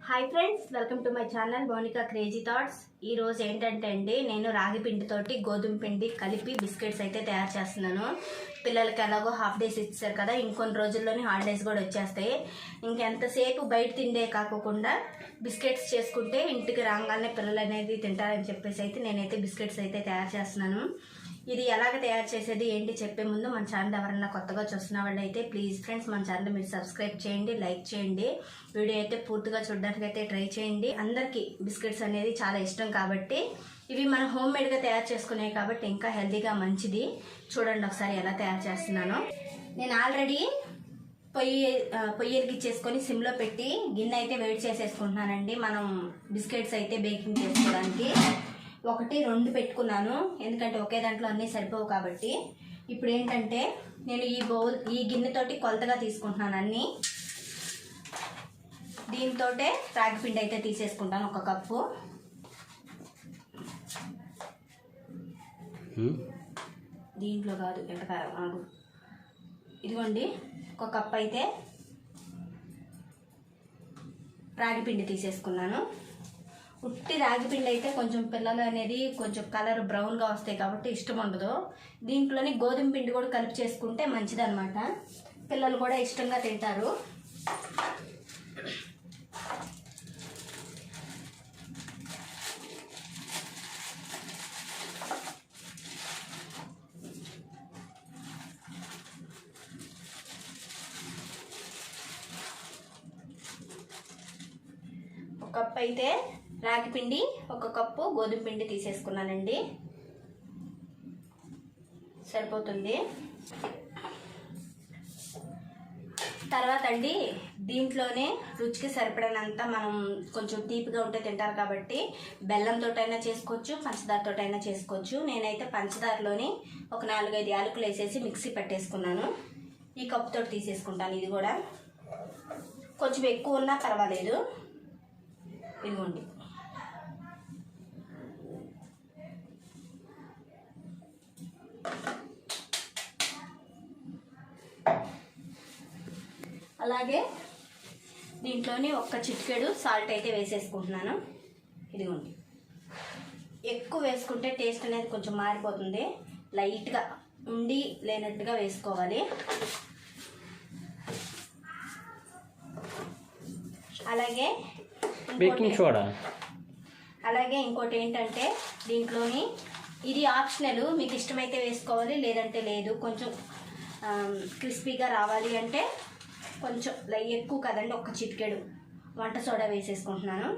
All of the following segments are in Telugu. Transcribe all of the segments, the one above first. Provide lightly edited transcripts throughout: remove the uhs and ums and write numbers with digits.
Hi friends, welcome to my channel Monika crazy thoughts. ఈ రోజు ఏంటంటే అండి, నేను రాగి పిండితోటి గోధుమ పిండి కలిపి బిస్కెట్స్ అయితే తయారు చేస్తున్నాను. పిల్లలకి ఎలాగో హాఫ్ డేస్ ఇచ్చారు కదా, ఇంకొన్ని రోజుల్లోనే హాలిడేస్ కూడా వచ్చేస్తాయి. ఇంకెంతసేపు బయట తిండే కాకుండా బిస్కెట్స్ చేసుకుంటే ఇంటికి రాగానే పిల్లలు అనేది తింటారని చెప్పేసి అయితే నేనైతే బిస్కెట్స్ అయితే తయారు చేస్తున్నాను. ఇది ఎలాగ తయారు చేసేది ఏంటి చెప్పే ముందు మన ఛానల్ ఎవరన్నా కొత్తగా చూస్తున్న వాళ్ళు అయితే ప్లీజ్ ఫ్రెండ్స్ మన ఛానల్ మీరు సబ్స్క్రైబ్ చేయండి, లైక్ చేయండి, వీడియో అయితే పూర్తిగా చూడడానికి అయితే ట్రై చేయండి. అందరికీ బిస్కెట్స్ అనేది చాలా ఇష్టం కాబట్టి ఇవి మనం హోమ్ మేడ్గా తయారు చేసుకునేవి కాబట్టి ఇంకా హెల్తీగా మంచిది. చూడండి ఒకసారి ఎలా తయారు చేస్తున్నానో. నేను ఆల్రెడీ పొయ్యి ఎలిగించేసుకొని సిమ్లో పెట్టి గిన్నె అయితే వేడి చేసేసుకుంటున్నానండి. మనం బిస్కెట్స్ అయితే బేకింగ్ చేసుకోవడానికి 1-2 పెట్టుకున్నాను, ఎందుకంటే ఒకే దాంట్లో అన్నీ సరిపోవు కాబట్టి. ఇప్పుడు ఏంటంటే నేను ఈ గిన్నెతోటి కొలతగా తీసుకుంటున్నాను అన్నీ. దీంతో రాగి పిండి అయితే తీసేసుకుంటాను 1 కప్పు. దీంట్లో కాదు ఎంటకారం ఆగు. ఇదిగోండి 1 కప్పు అయితే రాగి పిండి తీసేసుకున్నాను. ఉట్టి రాగి పిండి అయితే కొంచెం పిల్లలు అనేది కొంచెం కలర్ బ్రౌన్గా వస్తాయి కాబట్టి ఇష్టం ఉండదు. దీంట్లోని గోధుమ పిండి కూడా కలిపి చేసుకుంటే మంచిదన్నమాట, పిల్లలు కూడా ఇష్టంగా తింటారు. ఒక కప్ అయితే రాగి పిండి, 1 కప్పు గోధుమ పిండి తీసేసుకున్నానండి, సరిపోతుంది. తర్వాత అండి దీంట్లోనే రుచికి సరిపడినంత, మనం కొంచెం తీపిగా ఉంటే తింటారు కాబట్టి బెల్లంతో అయినా చేసుకోవచ్చు, పంచదారతో అయినా చేసుకోవచ్చు. నేనైతే పంచదారలోని ఒక 4-5 యాలకులు వేసేసి మిక్సీ పెట్టేసుకున్నాను. ఈ కప్పుతో తీసేసుకుంటాను. ఇది కూడా కొంచెం ఎక్కువ ఉన్నా పర్వాలేదు. ఇదిగోండి అలాగే దీంట్లోని 1 చిటికెడు సాల్ట్ అయితే వేసేసుకుంటున్నాను. ఇదిగోండి, ఎక్కువ వేసుకుంటే టేస్ట్ అనేది కొంచెం మారిపోతుంది, లైట్గా ఉండి లేనట్టుగా వేసుకోవాలి. అలాగే ఇంకోటి ఏంటంటే దీంట్లోని ఇది ఆప్షనల్, మీకు ఇష్టమైతే వేసుకోవాలి లేదంటే లేదు. కొంచెం క్రిస్పీగా రావాలి అంటే కొంచెం ఎక్కువ కదండి, 1 చిటికెడు వంట సోడా వేసేసుకుంటున్నాను.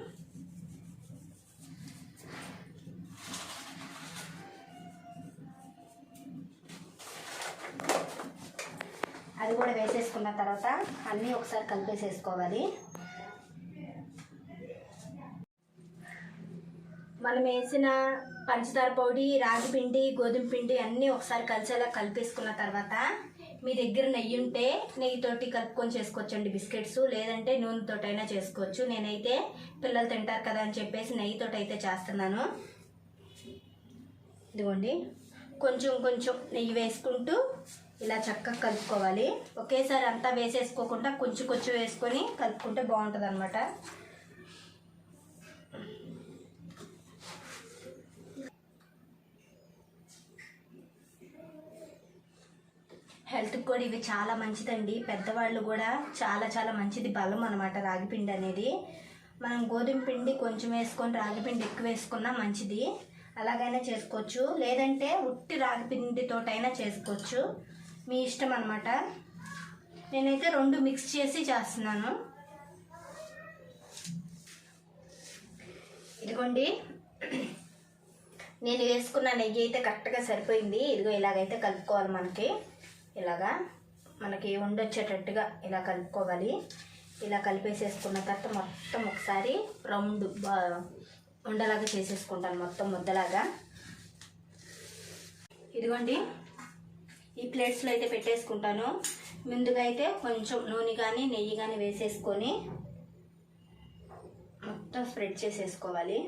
అది కూడా వేసేసుకున్న తర్వాత అన్నీ ఒకసారి కలిపేసేసుకోవాలి. మనం వేసిన పంచదార పొడి, రాగి పిండి, గోధుమ పిండి అన్నీ ఒకసారి కలిసేలా కలిపేసుకున్న తర్వాత మీ దగ్గర నెయ్యి ఉంటే నెయ్యితోటి కలుపుకొని చేసుకోవచ్చండి బిస్కెట్స్, లేదంటే నూనెతోటైనా చేసుకోవచ్చు. నేనైతే పిల్లలు తింటారు కదా అని చెప్పేసి నెయ్యితోటి అయితే చేస్తున్నాను. ఇదిగోండి, కొంచెం కొంచెం నెయ్యి వేసుకుంటూ ఇలా చక్కగా కలుపుకోవాలి. ఒకేసారి అంతా వేసేసుకోకుండా కొంచెం కొంచెం వేసుకొని కలుపుకుంటే బాగుంటుంది అన్నమాట. హెల్త్కి కూడా ఇవి చాలా మంచిదండి, పెద్దవాళ్ళు కూడా చాలా చాలా మంచిది, బలం అనమాట రాగి పిండి అనేది. మనం గోధుమ పిండి కొంచెం వేసుకొని రాగి పిండి ఎక్కువ వేసుకున్నా మంచిది, అలాగైనా చేసుకోవచ్చు, లేదంటే ఉట్టి రాగి పిండితోటైనా చేసుకోవచ్చు, మీ ఇష్టం అనమాట. నేనైతే 2 మిక్స్ చేసి చేస్తున్నాను. ఇదిగోండి, నేను వేసుకున్న నెయ్యి అయితే కరెక్ట్గా సరిపోయింది. ఇదిగో ఇలాగైతే కలుపుకోవాలి, మనకి ఉండొచ్చేటట్టుగా ఇలా కలుపుకోవాలి. ఇలా కలిపేసేసుకున్న తర్వాత మొత్తం ఒకసారి రౌండ్ ఉండలాగా చేసేసుకుంటాను, మొత్తం ముద్దలాగా. ఇదిగోండి, ఈ ప్లేట్స్లో అయితే పెట్టేసుకుంటాను. ముందుగా అయితే కొంచెం నూనె కానీ నెయ్యి కానీ వేసేసుకొని మొత్తం స్ప్రెడ్ చేసేసుకోవాలి.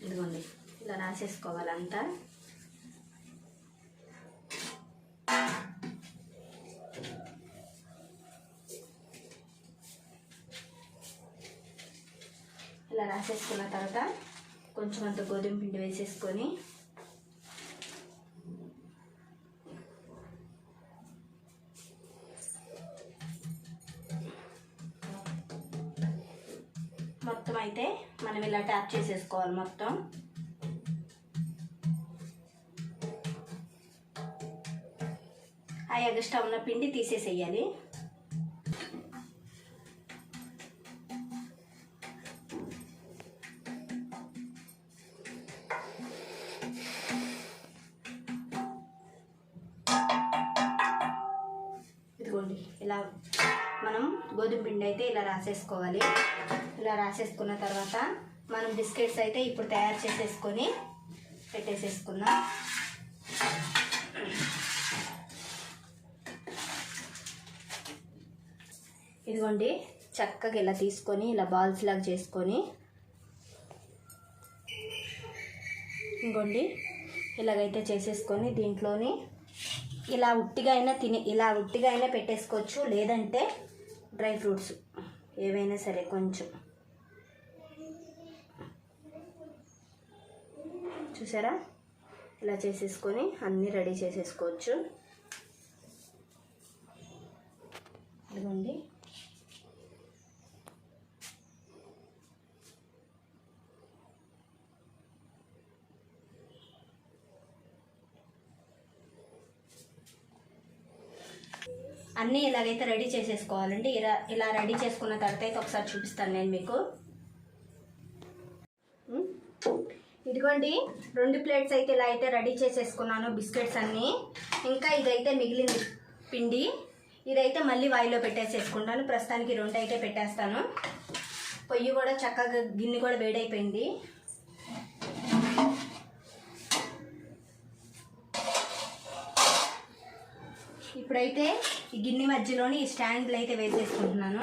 ఇదిగోండి ఇలా రాసేసుకోవాలంతా. రాసేసుకున్న తర్వాత కొంచెం అంత గోధుమ పిండి వేసేసుకొని మొత్తం అయితే మనం ఇలా ట్యాప్ చేసేసుకోవాలి. మొత్తం ఆ ఎగస్ట్రా ఉన్న పిండి తీసేసేయాలి. ఇదిగోండి ఇలా మనం గోధుమ పిండి అయితే ఇలా రాసేసుకోవాలి. ఇలా రాసేసుకున్న తర్వాత మనం బిస్కెట్స్ అయితే ఇప్పుడు తయారు చేసేసుకొని పెట్టేసేసుకుందాం. ఇదిగోండి చక్కగా ఇలా తీసుకొని ఇలా బాల్స్ లాగా చేసుకొని ఇంకోండి ఇలాగైతే చేసేసుకొని దీంట్లోని ఇలా ఉట్టిగా అయినా పెట్టేసుకోవచ్చు. లేదంటే డ్రై ఫ్రూట్స్ ఏవైనా సరే కొంచెం చూసారా ఇలా చేసేసుకొని అన్నీ రెడీ చేసేసుకోవచ్చు. ఇదిగోండి అన్నీ ఇలాగైతే రెడీ చేసేసుకోవాలండి. ఇలా రెడీ చేసుకున్న తర్వాత అయితే ఒకసారి చూపిస్తాను నేను మీకు. ఇదిగోండి 2 ప్లేట్స్ అయితే ఇలా అయితే రెడీ చేసేసుకున్నాను బిస్కెట్స్ అన్నీ. ఇంకా ఇదైతే మిగిలింది పిండి, ఇదైతే మళ్ళీ వాయిలో పెట్టేసేసుకుంటాను. ప్రస్తుతానికి 2 అయితే పెట్టేస్తాను. పొయ్యి కూడా చక్కగా గిన్నె కూడా వేడైపోయింది. ఇప్పుడైతే ఈ గిన్నె మధ్యలోని ఈ స్టాండ్లు అయితే వేసేసుకుంటున్నాను.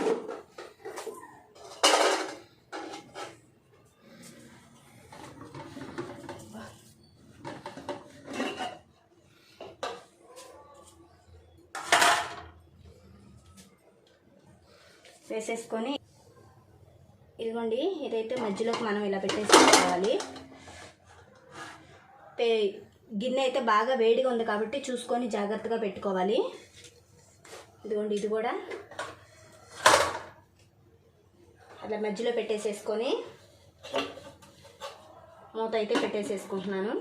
వేసేసుకొని ఇదిగోండి ఇదైతే మధ్యలోకి మనం ఇలా పెట్టేసుకోవాలి. గిన్నె అయితే బాగా వేడిగా ఉంది కాబట్టి చూసుకొని జాగ్రత్తగా పెట్టుకోవాలి. ఇదిగోండి ఇది కూడా అలా మధ్యలో పెట్టేసేసుకొని మూత అయితే పెట్టేసేసుకుంటున్నాను.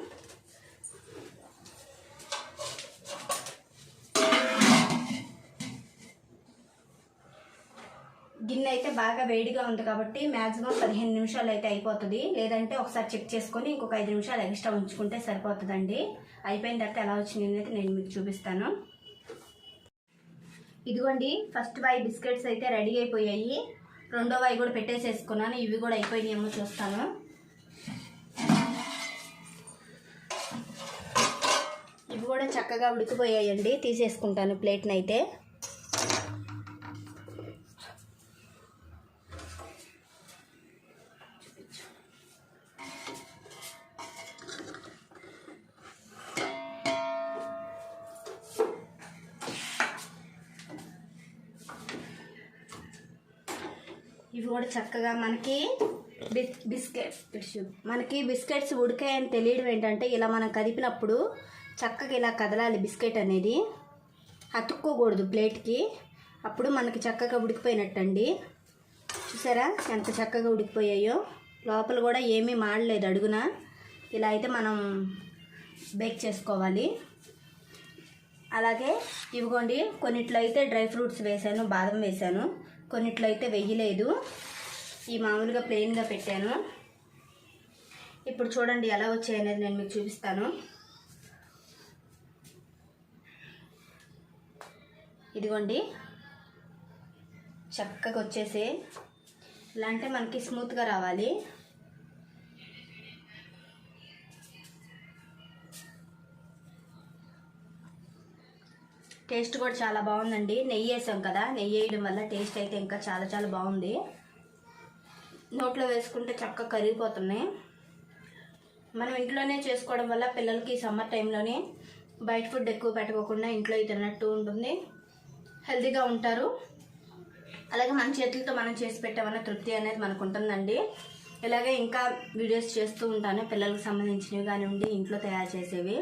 గిన్నె అయితే బాగా వేడిగా ఉంది కాబట్టి మ్యాక్సిమం 15 నిమిషాలు అయితే అయిపోతుంది. లేదంటే ఒకసారి చెక్ చేసుకొని ఇంకొక 5 నిమిషాలు ఎక్స్ట్రా ఉంచుకుంటే సరిపోతుందండి. అయిపోయిన తర్వాత ఎలా వచ్చింది అయితే నేను మీకు చూపిస్తాను. ఇదిగోండి ఫస్ట్ వాయి బిస్కెట్స్ అయితే రెడీ అయిపోయాయి. రెండో వాయి కూడా పెట్టేసేసుకున్నాను. ఇవి కూడా అయిపోయినాయేమో చూస్తాను. ఇవి కూడా చక్కగా ఉడికిపోయాయండి. తీసేసుకుంటాను ప్లేట్ని అయితే. ఇవి కూడా చక్కగా మనకి బిస్కెట్స్ ఉడికాయని తెలియడం ఏంటంటే ఇలా మనం కదిపినప్పుడు చక్కగా ఇలా కదలాలి. బిస్కెట్ అనేది అతుక్కోకూడదు ప్లేట్కి. అప్పుడు మనకి చక్కగా ఉడికిపోయినట్టండి. చూసారా ఎంత చక్కగా ఉడికిపోయాయో. లోపల కూడా ఏమీ మాడలేదు అడుగున. ఇలా అయితే మనం బేక్ చేసుకోవాలి. అలాగే ఇవిగోండి కొన్నిట్లో అయితే డ్రై ఫ్రూట్స్ వేసాను, బాదం వేసాను. కొన్నిట్లో అయితే వేయలేదు. ఈ మామూలుగా ప్లెయిన్గా పెట్టాను. ఇప్పుడు చూడండి ఎలా వచ్చాయనేది నేను మీకు చూపిస్తాను. ఇదిగోండి చక్కగా వచ్చేసి ఇలా అంటే మనకి స్మూత్గా రావాలి. టేస్ట్ కూడా చాలా బాగుందండి. నెయ్యి వేసాం కదా, నెయ్యి వేయడం వల్ల టేస్ట్ అయితే ఇంకా చాలా చాలా బాగుంది. నోట్లో వేసుకుంటే చక్కగా కరిగిపోతున్నాయి. మనం ఇంట్లోనే చేసుకోవడం వల్ల పిల్లలకి సమ్మర్ టైంలోనే బయట ఫుడ్ ఎక్కువ పెట్టుకోకుండా ఇంట్లో తిన్నట్టు ఉంటుంది. హెల్తీగా ఉంటారు. అలాగే మన చేతులతో మనం చేసి పెట్టామన్న తృప్తి అనేది మనకు ఉంటుందండి. ఇలాగే ఇంకా వీడియోస్ చేస్తూ ఉంటాను, పిల్లలకు సంబంధించినవి కానివ్వండి, ఇంట్లో తయారు చేసేవి.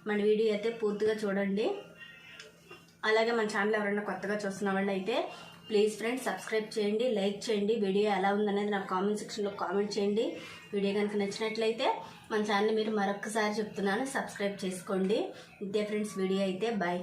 మన వీడియో అయితే పూర్తిగా చూడండి. అలాగే మన ఛానల్ ఎవరైనా కొత్తగా చూస్తున్న వాళ్ళు అయితే ప్లీజ్ ఫ్రెండ్స్ సబ్స్క్రైబ్ చేయండి, లైక్ చేయండి. వీడియో ఎలా ఉందనేది నాకు కామెంట్ సెక్షన్లో కామెంట్ చేయండి. వీడియో కనుక నచ్చినట్లయితే మన ఛానల్ మీరు మరొకసారి చెప్తున్నాను, సబ్స్క్రైబ్ చేసుకోండి. ఇదే ఫ్రెండ్స్ వీడియో అయితే బాయ్.